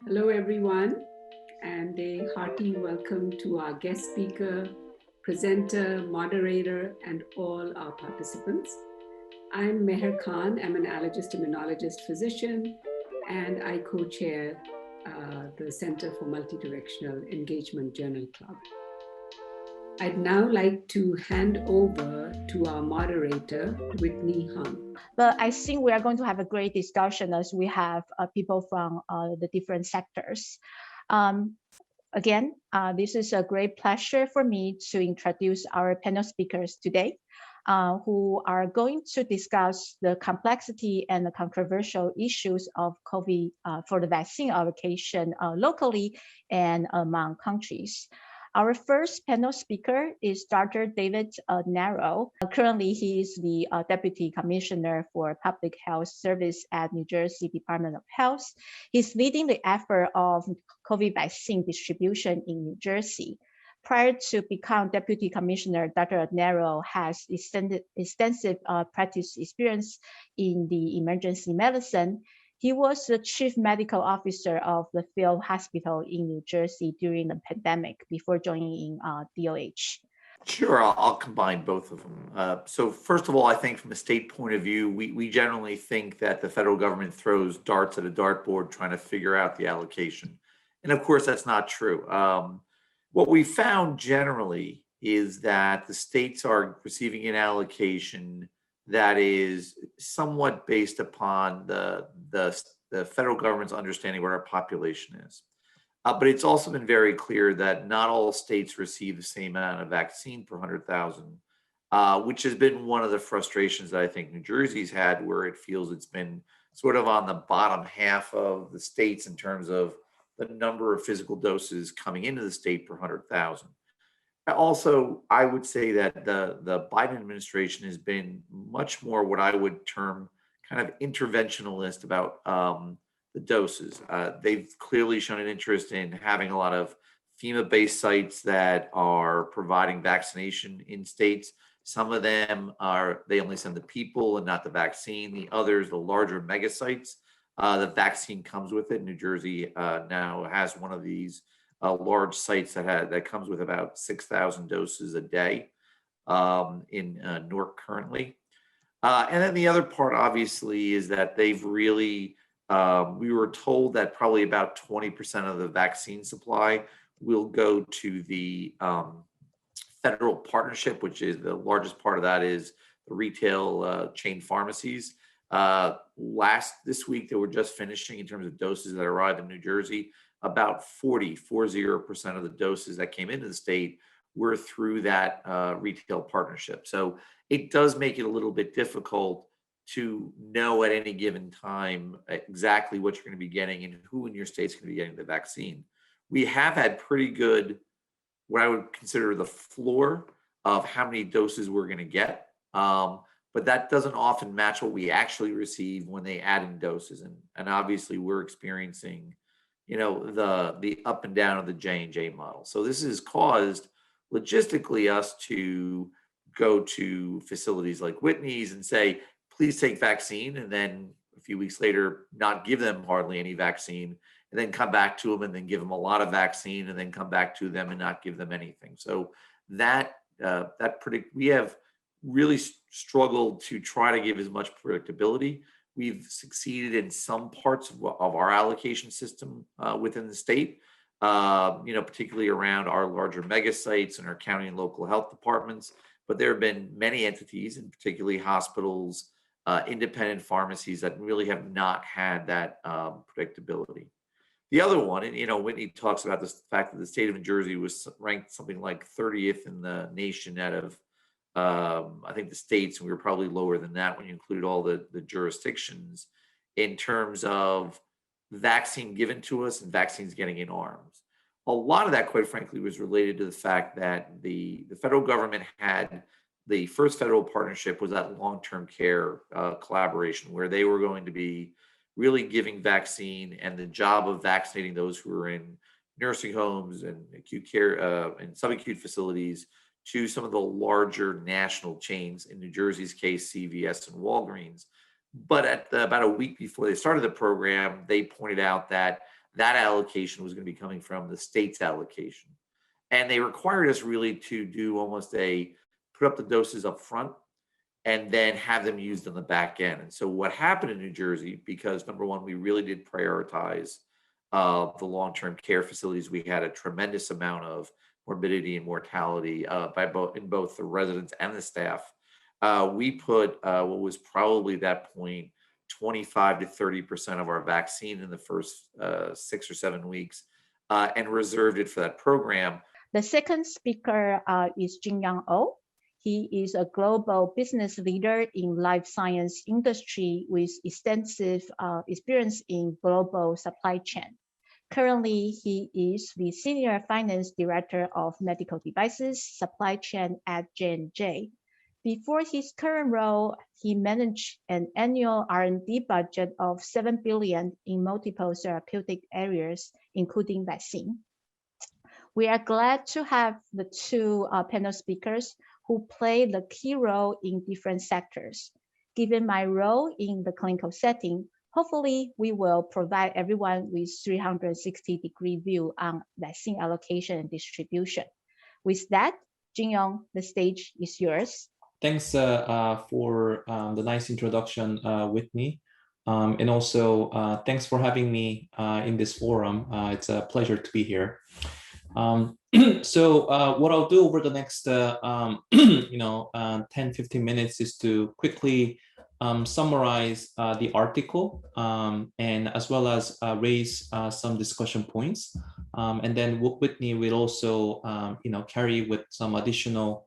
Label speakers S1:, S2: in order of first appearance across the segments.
S1: Hello, everyone, and a hearty welcome to our guest speaker, presenter, moderator, and all our participants. I'm Meher Khan. I'm an allergist immunologist physician, and I co chair the Center for Multidirectional Engagement Journal Club. I'd now like to hand over to our moderator, Whitney Hung.
S2: But I think we are going to have a great discussion as we have people from the different sectors. Um, Again, this is a great pleasure for me to introduce our panel speakers today, who are going to discuss the complexity and the controversial issues of COVID for the vaccine allocation locally and among countries. Our first panel speaker is Dr. David Narrow. Currently, he is the Deputy Commissioner for Public Health Service at New Jersey Department of Health. He's leading the effort of COVID vaccine distribution in New Jersey. Prior to become Deputy Commissioner, Dr. Narrow has extensive practice experience in the emergency medicine. He was the chief medical officer of the field hospital in New Jersey during the pandemic before joining DOH.
S3: Sure, I'll combine both of them. So first of all, I think from a state point of view, we generally think that the federal government throws darts at a dartboard trying to figure out the allocation. And of course, that's not true. What we found generally is that the states are receiving an allocation that is somewhat based upon the federal government's understanding what our population is. But it's also been very clear that not all states receive the same amount of vaccine per 100,000, which has been one of the frustrations that I think New Jersey's had, where it feels it's been sort of on the bottom half of the states in terms of the number of physical doses coming into the state per 100,000. Also, I would say that the Biden administration has been much more what I would term kind of interventionalist about the doses. They've clearly shown an interest in having a lot of FEMA-based sites that are providing vaccination in states. Some of them they only send the people and not the vaccine. The others, the larger mega sites, the vaccine comes with it. New Jersey now has one of these large sites that comes with about 6,000 doses a day in Newark currently. And then the other part, obviously, is that they've really, we were told that probably about 20% of the vaccine supply will go to the federal partnership, which is the largest part of that is the retail chain pharmacies. This week, they were just finishing in terms of doses that arrived in New Jersey. About 40% of the doses that came into the state were through that retail partnership. So it does make it a little bit difficult to know at any given time exactly what you're going to be getting and who in your state's going to be getting the vaccine. We have had pretty good, what I would consider the floor of how many doses we're going to get. But that doesn't often match what we actually receive when they add in doses. And obviously we're experiencing, the up and down of the J&J model. So this has caused logistically us to go to facilities like Whitney's and say, please take vaccine, and then a few weeks later not give them hardly any vaccine, and then come back to them and then give them a lot of vaccine, and then come back to them and not give them anything. So we have really struggled to try to give as much predictability. We've succeeded in some parts of our allocation system within the state, particularly around our larger mega sites and our county and local health departments. But there have been many entities, and particularly hospitals, independent pharmacies, that really have not had that predictability. The other one, and Whitney talks about the fact that the state of New Jersey was ranked something like 30th in the nation out of I think the states, and we were probably lower than that when you include all the jurisdictions in terms of vaccine given to us and vaccines getting in arms. A lot of that, quite frankly, was related to the fact that the federal government had the first federal partnership was that long-term care collaboration, where they were going to be really giving vaccine, and the job of vaccinating those who were in nursing homes and acute care and subacute facilities to some of the larger national chains, in New Jersey's case, CVS and Walgreens. But about a week before they started the program, they pointed out that that allocation was going to be coming from the state's allocation. And they required us really to do almost put up the doses up front and then have them used on the back end. And so what happened in New Jersey, because number one, we really did prioritize the long-term care facilities. We had a tremendous amount of morbidity and mortality in both the residents and the staff. We put what was probably that point 25 to 30% of our vaccine in the first 6 or 7 weeks and reserved it for that program.
S2: The second speaker is Jin-Young Oh. He is a global business leader in life science industry with extensive experience in global supply chain. Currently, he is the Senior Finance Director of Medical Devices Supply Chain at J&J. Before his current role, he managed an annual R&D budget of $7 billion in multiple therapeutic areas, including vaccine. We are glad to have the two panel speakers who play the key role in different sectors. Given my role in the clinical setting, hopefully we will provide everyone with 360-degree view on vaccine allocation and distribution. With that, Jin-Young, the stage is yours.
S4: Thanks for the nice introduction, Whitney. And also thanks for having me in this forum. It's a pleasure to be here. So what I'll do over the next 10-15 minutes is to quickly summarize the article and as well as raise some discussion points. And then Whitney will also carry with some additional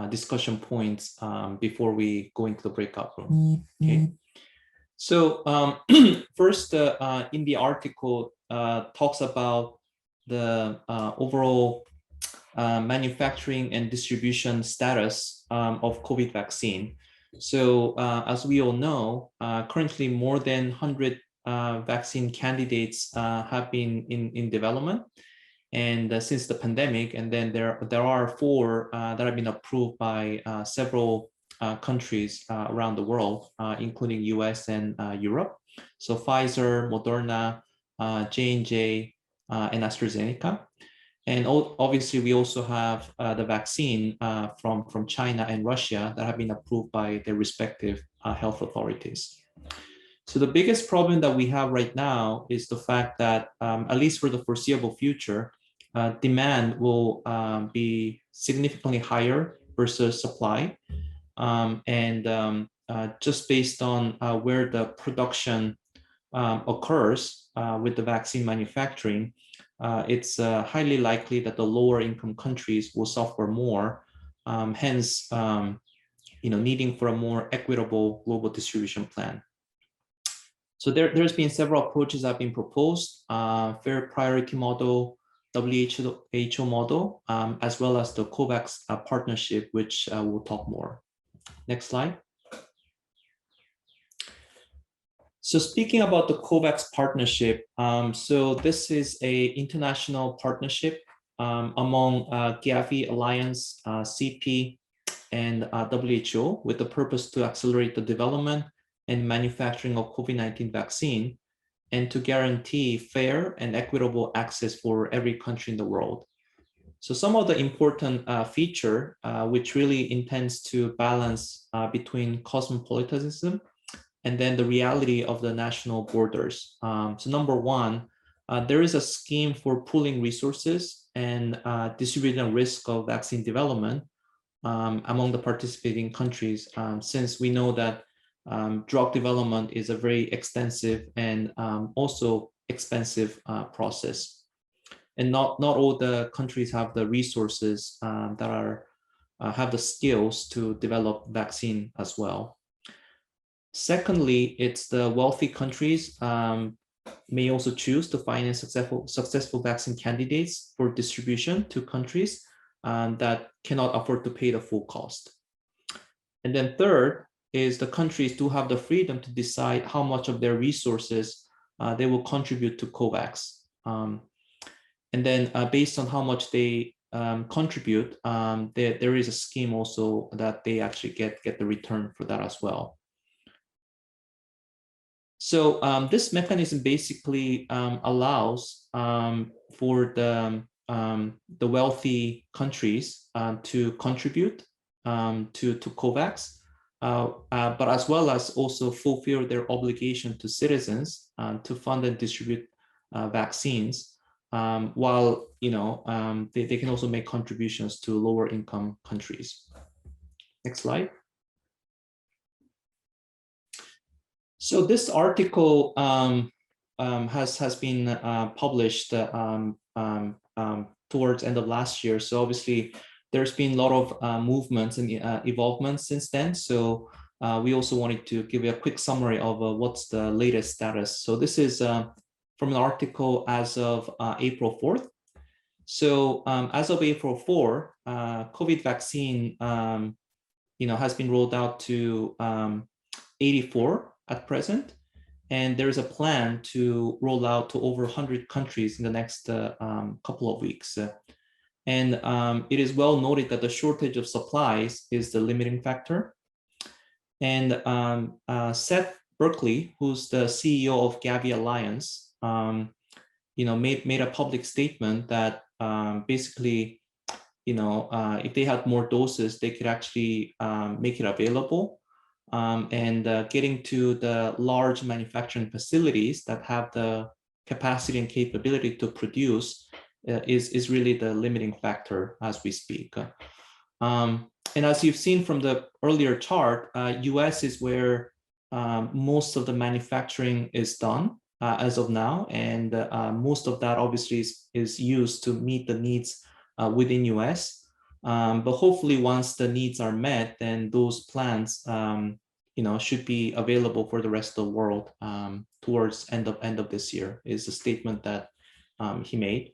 S4: discussion points before we go into the breakout room. Okay. So first in the article talks about the overall manufacturing and distribution status of COVID vaccine. So as we all know, currently more than 100 vaccine candidates have been in development, and since the pandemic, and then there are 4 that have been approved by several countries around the world, including US and Europe. So Pfizer, Moderna, J&J, and AstraZeneca. And obviously, we also have the vaccine from China and Russia that have been approved by their respective health authorities. So the biggest problem that we have right now is the fact that, at least for the foreseeable future, demand will be significantly higher versus supply. Just based on where the production occurs with the vaccine manufacturing, it's highly likely that the lower income countries will suffer more, hence needing for a more equitable global distribution plan. So there's been several approaches that have been proposed: fair priority model, WHO model, as well as the COVAX partnership, which we'll talk more. Next slide. So speaking about the COVAX partnership, so this is an international partnership among Gavi Alliance, CP, and WHO with the purpose to accelerate the development and manufacturing of COVID-19 vaccine and to guarantee fair and equitable access for every country in the world. So some of the important feature, which really intends to balance between cosmopolitanism and then the reality of the national borders. So number one, there is a scheme for pooling resources and distributing risk of vaccine development among the participating countries, since we know that drug development is a very extensive and also expensive process. And not all the countries have the resources that have the skills to develop vaccine as well. Secondly, it's the wealthy countries may also choose to finance successful vaccine candidates for distribution to countries that cannot afford to pay the full cost. And then third is the countries do have the freedom to decide how much of their resources they will contribute to COVAX. And then based on how much they contribute, there is a scheme also that they actually get the return for that as well. So this mechanism basically allows for the wealthy countries to contribute to COVAX, but as well as also fulfill their obligation to citizens to fund and distribute vaccines, while they can also make contributions to lower income countries. Next slide. So this article has been published towards end of last year. So obviously there's been a lot of movements and evolvements since then. So we also wanted to give you a quick summary of what's the latest status. So this is from an article as of April 4th. So as of April 4, COVID vaccine has been rolled out to 84 at present, and there is a plan to roll out to over 100 countries in the next couple of weeks. And it is well noted that the shortage of supplies is the limiting factor. And Seth Berkley, who's the CEO of Gavi Alliance, made a public statement that basically, if they had more doses, they could actually make it available. And getting to the large manufacturing facilities that have the capacity and capability to produce is really the limiting factor as we speak. And as you've seen from the earlier chart, US is where most of the manufacturing is done as of now. And most of that obviously is used to meet the needs within US. But hopefully once the needs are met, then those plans should be available for the rest of the world towards end of this year, is the statement that he made.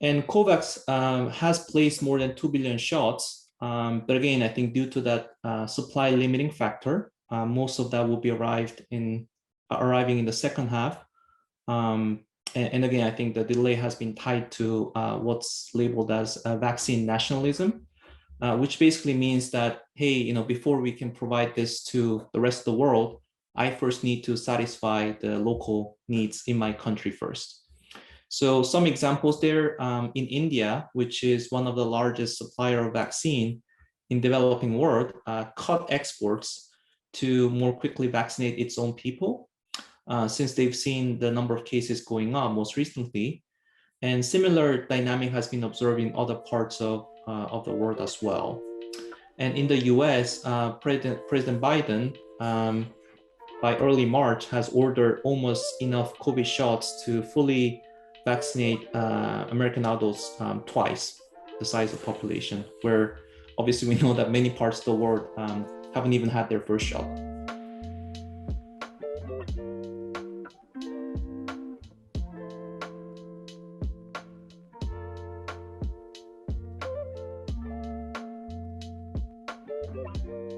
S4: And COVAX has placed more than 2 billion shots. But again, I think due to that supply limiting factor, most of that will be arriving in the second half. And again, I think the delay has been tied to what's labeled as vaccine nationalism, which basically means that, hey, before we can provide this to the rest of the world, I first need to satisfy the local needs in my country first. So some examples there, in India, which is one of the largest supplier of vaccine in developing world, cut exports to more quickly vaccinate its own people, since they've seen the number of cases going up most recently. And similar dynamic has been observed in other parts of the world as well. And in the US, President Biden, by early March, has ordered almost enough COVID shots to fully vaccinate American adults twice the size of population, where obviously we know that many parts of the world haven't even had their first shot.